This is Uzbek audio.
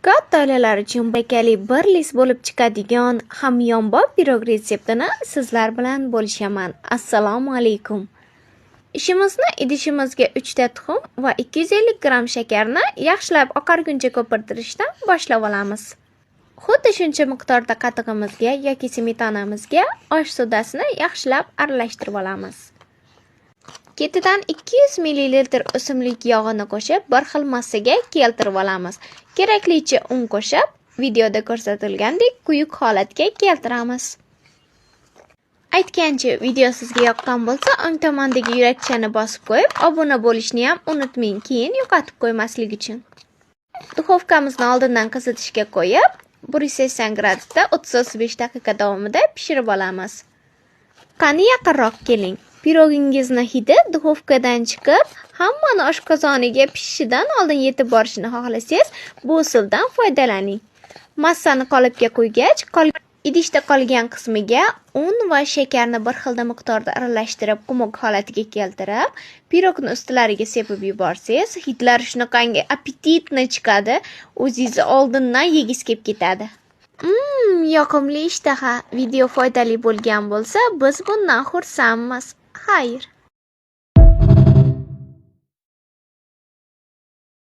Katta oilalar uchun barakali bir lis bo'lib chiqadigan hamyonbop pirog retseptini sizlar bilan bo'lishaman. Assalomu alaykum. Idishimizga 3 ta tuxum va 250 gram shakarni yaxshilab oqarguncha ko'pirtirishdan boshlab olamiz. Xuddi shuncha miqdorda qatig'imizga yoki smetanamizga osh sodasini yaxshilab aralashtirib olamiz. Ketidan 200 ml o'simlik yog'ini qo'shib, bir xil massaga keltirib olamiz. Keraklicha un qo'shib, videoda ko'rsatilgandek quyuq holatga keltiramiz. Aytgancha, video sizga yoqqan bo'lsa, o'ng tomondagi yurakchani bosib qo'yib, obuna bo'lishni ham unutmang, keyin yo'qotib qo'ymaslik uchun. Duxovkamizni oldindan qizitishga qo'yib, 180 gradusda 30-35 daqiqa davomida pishirib olamiz. Qani yaqinroq keling. Pirogingizni hidi duxovkadan chiqib, hammani oshqozoniga pishishidan oldin yetib borishini xohlasangiz, bu usuldan foydalaning. Massani qolipga qo'ygach, idishda qolgan qismiga un va shakarni bir xil miqdorda aralashtirib, qumuq holatiga keltirib, pirogni ustilariga sepib yuborsangiz, hidlari shunaqangi appetitni chiqadi, o'zingizni oldindan yegingiz kelib ketadi. Yoqimli ishtaha. Video foydali bo'lgan bo'lsa, biz bundan xursandmiz. Xayr.